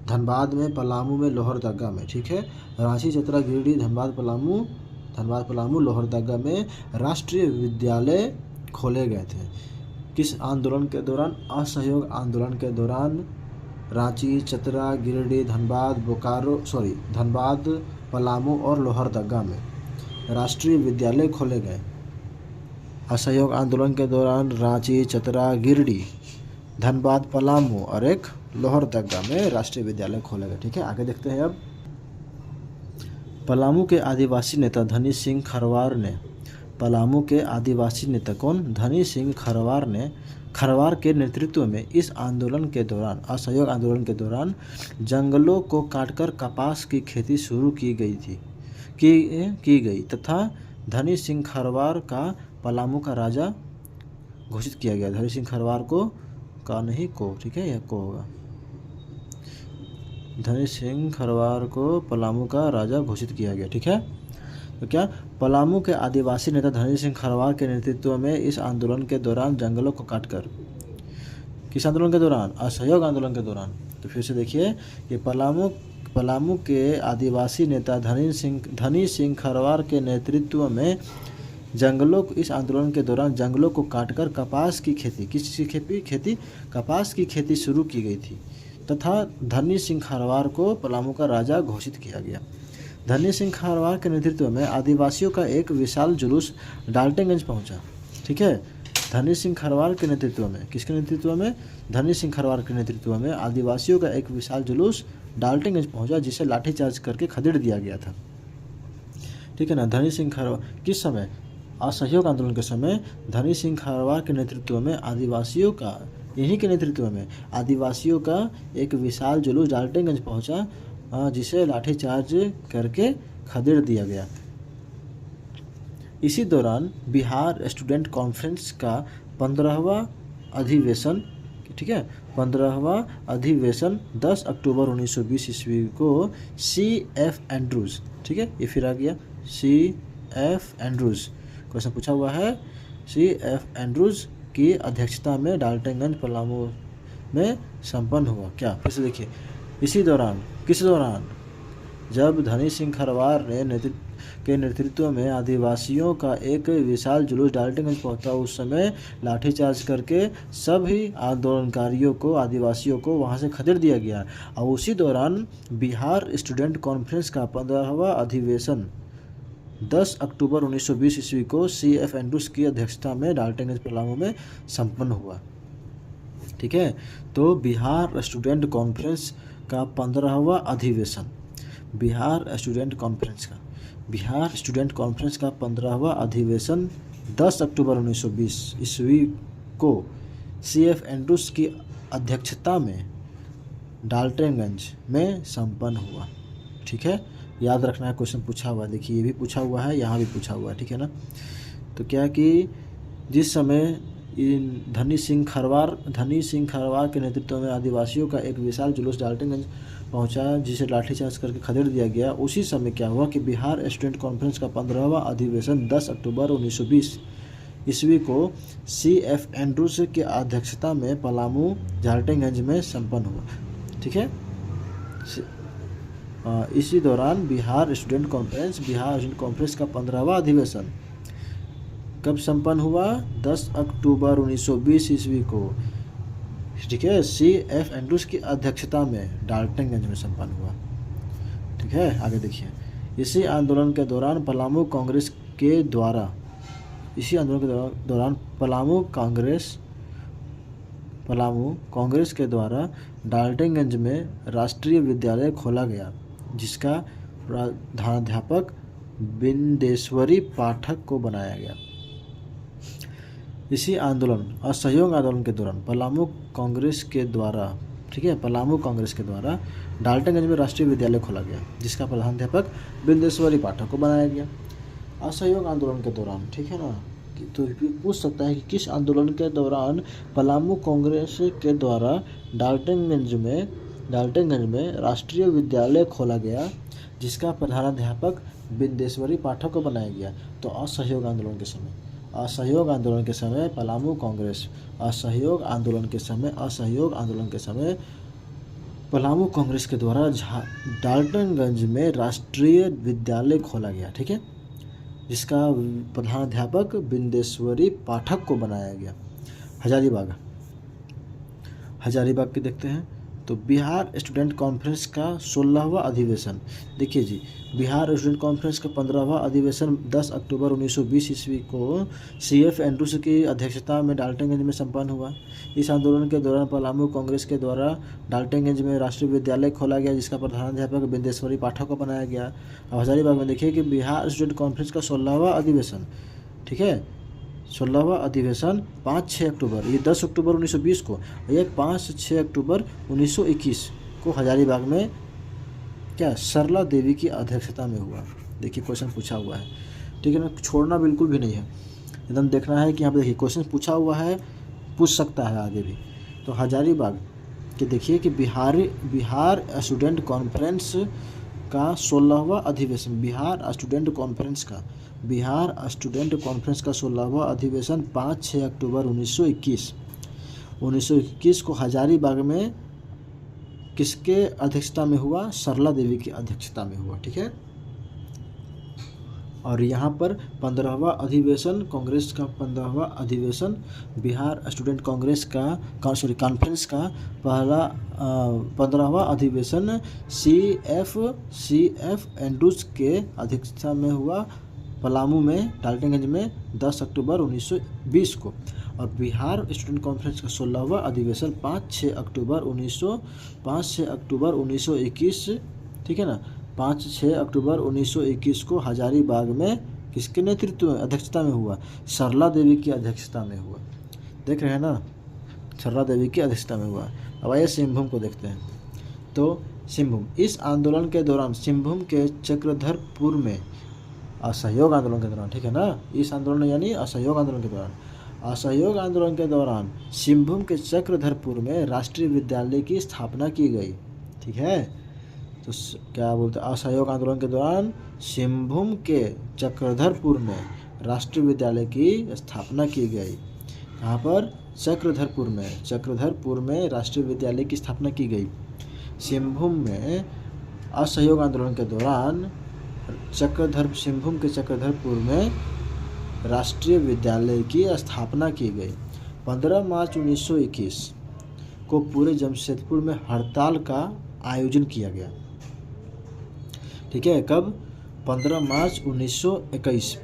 धनबाद में, पलामू में, लोहरदगा में। ठीक है, रांची, चतरा, गिरिडीह, धनबाद, पलामू, लोहरदगा में राष्ट्रीय विद्यालय खोले गए थे। किस आंदोलन के दौरान? असहयोग आंदोलन के दौरान रांची, चतरा, गिरिडीह, धनबाद, पलामू और लोहरदगा में राष्ट्रीय विद्यालय खोले गए। असहयोग आंदोलन के दौरान रांची, चतरा, गिरिडीह, धनबाद, पलामू और एक लोहरदगा में राष्ट्रीय विद्यालय खोले गए। ठीक है, आगे देखते हैं अब। पलामू के आदिवासी नेता धनी सिंह खरवार ने, पलामू के आदिवासी नेता कौन? धनी सिंह खरवार के नेतृत्व में इस आंदोलन के दौरान, असहयोग आंदोलन के दौरान जंगलों को काटकर कपास की खेती शुरू की गई तथा धनी सिंह खरवार का पलामू का राजा घोषित किया गया। धनी सिंह खरवार को का नहीं को, ठीक है, यह को होगा। धनी सिंह खरवार को पलामू का राजा घोषित किया गया। ठीक है, तो क्या, पलामू के आदिवासी नेता धनी सिंह खरवार के नेतृत्व में इस आंदोलन के दौरान जंगलों को काटकर, किस आंदोलन के दौरान, असहयोग आंदोलन के दौरान, तो फिर से देखिए कि पलामू के आदिवासी नेता धनी सिंह खरवार के नेतृत्व में इस आंदोलन के दौरान जंगलों को काटकर कपास की खेती, किसकी खेती, कपास की खेती शुरू की गई थी तथा धनी सिंह खरवार को पलामू का राजा घोषित किया गया। धनी सिंह खरवार के नेतृत्व में आदिवासियों का एक विशाल जुलूस डाल्टनगंज पहुंचा। ठीक है, धनी सिंह खरवार के नेतृत्व में, किसके नेतृत्व में, धनी सिंह खरवार के नेतृत्व में आदिवासियों का एक विशाल जुलूस डाल्टनगंज पहुंचा, जिसे लाठीचार्ज करके खदेड़ दिया गया था। ठीक है ना। धनी सिंह खरवार किस समय, असहयोग आंदोलन के समय धनी सिंह खरवार के नेतृत्व में आदिवासियों का, इन्हीं के नेतृत्व में आदिवासियों का एक विशाल जुलूस डाल्टनगंज पहुंचा, जिसे लाठीचार्ज करके खदेड़ दिया गया। इसी दौरान बिहार स्टूडेंट कॉन्फ्रेंस का 15वां अधिवेशन, ठीक है, 15वां अधिवेशन 10 अक्टूबर 1920 ईस्वी को C.F. एंड्रूज, ठीक है, ये फिर आ गया C.F. एंड्रूज, क्वेश्चन पूछा हुआ है, C.F. एंड्रूज की अध्यक्षता में डाल्टनगंज पलामू में संपन्न हुआ। क्या, फिर से देखिए, इसी दौरान, किस दौरान, जब धनी सिंह खरवार के नेतृत्व में आदिवासियों का एक विशाल जुलूस डाल्टनगंज पहुंचा, उस समय लाठीचार्ज करके सभी आंदोलनकारियों को, आदिवासियों को वहां से खदेड़ दिया गया। और उसी दौरान बिहार स्टूडेंट कॉन्फ्रेंस का 15वां अधिवेशन 10 अक्टूबर 1920 ईस्वी को C.F. एंड्रूज की अध्यक्षता में डाल्टनगंज पलामू में संपन्न हुआ। ठीक है, तो बिहार स्टूडेंट कॉन्फ्रेंस का 15वां अधिवेशन, बिहार स्टूडेंट कॉन्फ्रेंस का 15वां अधिवेशन 10 अक्टूबर 1920 ईस्वी को C.F. एंड्रूज की अध्यक्षता में डाल्टनगंज में संपन्न हुआ। ठीक है, याद रखना है, क्वेश्चन पूछा हुआ है, देखिए ये भी पूछा हुआ है, यहाँ भी पूछा हुआ है। ठीक है ना। तो क्या कि जिस समय धनी सिंह खरवार के नेतृत्व में आदिवासियों का एक विशाल जुलूस डाल्टनगंज पहुंचा, जिसे लाठीचार्ज करके खदेड़ दिया गया, उसी समय क्या हुआ कि बिहार स्टूडेंट कॉन्फ्रेंस का 15वां अधिवेशन 10 अक्टूबर 1920 ईस्वी को C.F. एंड्रूज की अध्यक्षता में पलामू डाल्टनगंज में संपन्न हुआ। ठीक है, इसी दौरान बिहार स्टूडेंट कॉन्फ्रेंस का 15वां अधिवेशन कब संपन्न हुआ, 10 अक्टूबर 1920 ईस्वी को, ठीक है, C.F. एंड्रूज की अध्यक्षता में डाल्टनगंज में संपन्न हुआ। ठीक है, आगे देखिए, इसी आंदोलन के दौरान पलामू कांग्रेस के द्वारा डाल्टनगंज में राष्ट्रीय विद्यालय खोला गया, जिसका प्रधानाध्यापक बिंदेश्वरी पाठक को बनाया गया। इसी असहयोग आंदोलन के दौरान पलामू कांग्रेस के द्वारा डाल्टनगंज में राष्ट्रीय विद्यालय खोला गया, जिसका प्रधानाध्यापक बिंदेश्वरी पाठक को बनाया गया। असहयोग आंदोलन के दौरान, ठीक है ना, तो पूछ सकता है कि किस आंदोलन के दौरान पलामू कांग्रेस के द्वारा डाल्टनगंज में राष्ट्रीय विद्यालय खोला गया, जिसका प्रधानाध्यापक बिंदेश्वरी पाठक को बनाया गया। तो असहयोग आंदोलन के समय पलामू कांग्रेस, असहयोग आंदोलन के समय पलामू कांग्रेस के द्वारा डाल्टनगंज में राष्ट्रीय विद्यालय खोला गया। ठीक है, जिसका प्रधानाध्यापक बिंदेश्वरी पाठक को बनाया गया। हजारीबाग के देखते हैं, तो बिहार स्टूडेंट कॉन्फ्रेंस का 16वां अधिवेशन, देखिए जी, बिहार स्टूडेंट कॉन्फ्रेंस का 15वां अधिवेशन 10 अक्टूबर 1920 ईस्वी को C.F. एंड्रूज की अध्यक्षता में डाल्टनगंज में संपन्न हुआ। इस आंदोलन के दौरान पलामू कांग्रेस के द्वारा डाल्टनगंज में राष्ट्रीय विद्यालय खोला गया, जिसका प्रधानाध्यापक बिंदेश्वरी पाठक को बनाया गया। अब हजारीबाग में देखिए कि बिहार स्टूडेंट कॉन्फ्रेंस का 16वां अधिवेशन, ठीक है, 16वां अधिवेशन 5-6 अक्टूबर, ये 10 अक्टूबर 1920 को, ये 5-6 अक्टूबर 1921 को हजारीबाग में क्या सरला देवी की अध्यक्षता में हुआ। देखिए क्वेश्चन पूछा हुआ है, ठीक है ना, छोड़ना बिल्कुल भी नहीं है, एकदम देखना है कि यहाँ पे देखिए क्वेश्चन पूछा हुआ है, पूछ सकता है आगे भी। तो हजारीबाग के देखिए कि बिहार स्टूडेंट कॉन्फ्रेंस का 16वां अधिवेशन, बिहार स्टूडेंट कॉन्फ्रेंस का, बिहार स्टूडेंट कॉन्फ्रेंस का 16वां अधिवेशन 5-6 अक्टूबर 1921 को हजारीबाग में किसके अध्यक्षता में हुआ? सरला देवी की अध्यक्षता में हुआ। ठीक है। और यहाँ पर 15वां अधिवेशन कांग्रेस का 15वां अधिवेशन बिहार स्टूडेंट कांग्रेस का कॉन्फ्रेंस का पहला 15वां अधिवेशन CF एंड्रूज के अध्यक्षता में हुआ पलामू में डाल्टनगंज में 10 अक्टूबर 1920 को। और बिहार स्टूडेंट कॉन्फ्रेंस का 16वां अधिवेशन 5-6 अक्टूबर 1921, ठीक है ना, 5-6 अक्टूबर 1921 को हजारीबाग में किसके नेतृत्व में अध्यक्षता में हुआ? सरला देवी की अध्यक्षता में हुआ। देख रहे हैं ना, सरला देवी की अध्यक्षता में हुआ। अब आइए सिंहभूम को देखते हैं। तो सिंहभूम, इस आंदोलन के दौरान सिंहभूम के चक्रधरपुर में असहयोग आंदोलन के दौरान, ठीक है ना, इस आंदोलन यानी असहयोग आंदोलन के दौरान, असहयोग आंदोलन के दौरान सिंहभूम के चक्रधरपुर में राष्ट्रीय विद्यालय की स्थापना की गई। ठीक है। तो क्या बोलते हैं, असहयोग आंदोलन के दौरान सिंहभूम के चक्रधरपुर में राष्ट्रीय विद्यालय की स्थापना की गई। कहाँ पर? चक्रधरपुर में राष्ट्रीय विद्यालय की स्थापना की गई। सिंहभूम में असहयोग आंदोलन के दौरान सिंहभूम के चक्रधरपुर में राष्ट्रीय विद्यालय की स्थापना की गई। 15 मार्च 1921 को पूरे जमशेदपुर में हड़ताल का आयोजन किया गया। ठीक है। कब? 15 मार्च 1921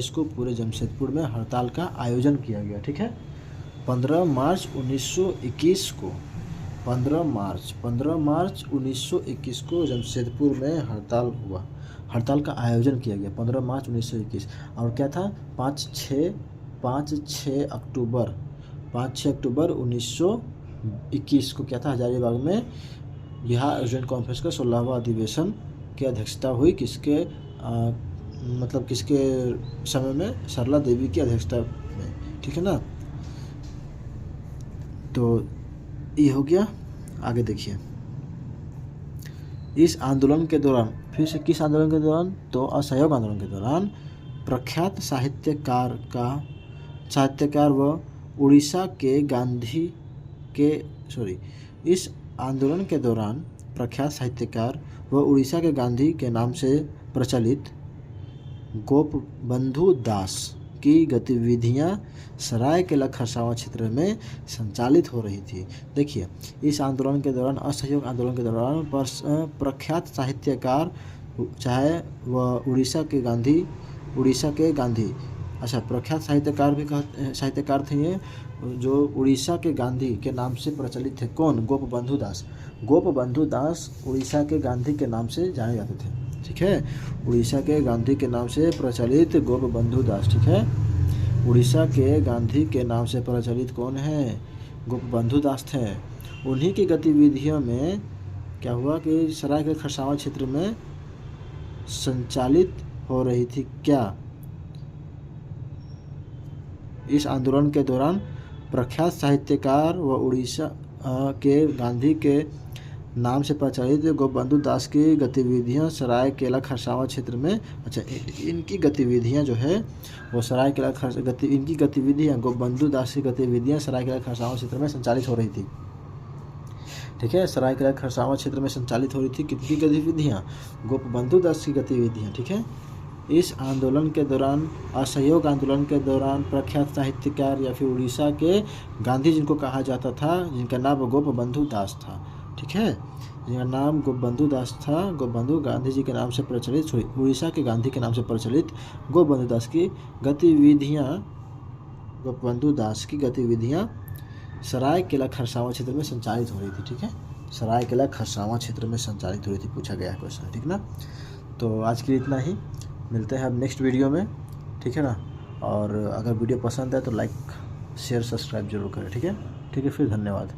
को पूरे जमशेदपुर में हड़ताल का आयोजन किया गया। ठीक है। 15 मार्च 1921 को 15 मार्च 1921 को जमशेदपुर में हड़ताल का आयोजन किया गया। 15 मार्च 1921। और क्या था? 5-6 अक्टूबर 1921 को क्या था? हजारीबाग में बिहार स्टूडेंट कॉन्फ्रेंस का 16वां अधिवेशन की अध्यक्षता हुई। किसके समय में? सरला देवी की अध्यक्षता में। ठीक है ना। तो ये हो गया। आगे देखिए, इस आंदोलन के दौरान, फिर से किस आंदोलन के दौरान? तो असहयोग आंदोलन के दौरान प्रख्यात साहित्यकार व उड़ीसा के गांधी के इस आंदोलन के दौरान प्रख्यात साहित्यकार व उड़ीसा के गांधी के नाम से प्रचलित गोपबंधु दास की गतिविधियां सरायकेला खरसावां क्षेत्र में संचालित हो रही थी। देखिए, इस आंदोलन के दौरान, असहयोग आंदोलन के दौरान प्रख्यात साहित्यकार, चाहे वह उड़ीसा के गांधी, अच्छा, प्रख्यात साहित्यकार थे ये, जो उड़ीसा के गांधी के नाम से प्रचलित थे। कौन? गोपबंधु दास उड़ीसा के गांधी के नाम से जाने जाते थे। ठीक है। उड़ीसा के गांधी के नाम से प्रचलित गोपबंधु दास। ठीक है। उड़ीसा के गांधी के नाम से प्रचलित कौन है? गोपबंधु दास थे। उन्हीं की गतिविधियों में क्या हुआ कि सरायकेला खरसावां क्षेत्र में संचालित हो रही थी। क्या? इस आंदोलन के दौरान प्रख्यात साहित्यकार व उड़ीसा के गांधी के नाम से प्रचलित गोपबंधु दास की गतिविधियां सरायकेला खरसावां क्षेत्र में, अच्छा, इनकी गतिविधियां जो है वो इनकी गतिविधियां, गोपबंधु दास की गतिविधियां सरायकेला खरसावां क्षेत्र में संचालित हो रही थी। ठीक है। सरायकेला खरसावां क्षेत्र में संचालित हो रही थी कितनी गतिविधियां? गोपबंधु दास की गतिविधियां। ठीक है। इस आंदोलन के दौरान, असहयोग आंदोलन के दौरान प्रख्यात साहित्यकार या फिर उड़ीसा के गांधी जिनको कहा जाता था, जिनका नाम गोपबंधु दास था। ठीक है। जिनका नाम गोपबंधु दास था, गोपबंधु गांधी जी के नाम से प्रचलित, उड़ीसा के गांधी के नाम से प्रचलित गोपबंधु दास की गतिविधियां सरायकेला खरसावां क्षेत्र में संचालित हो रही थी। ठीक है। सरायकेला खरसावां क्षेत्र में संचालित हो रही थी, पूछा गया क्वेश्चन। ठीक ना। तो आज के लिए इतना ही, मिलते हैं अब नेक्स्ट वीडियो में। ठीक है ना। और अगर वीडियो पसंद है तो लाइक, शेयर, सब्सक्राइब जरूर करें। ठीक है। फिर धन्यवाद।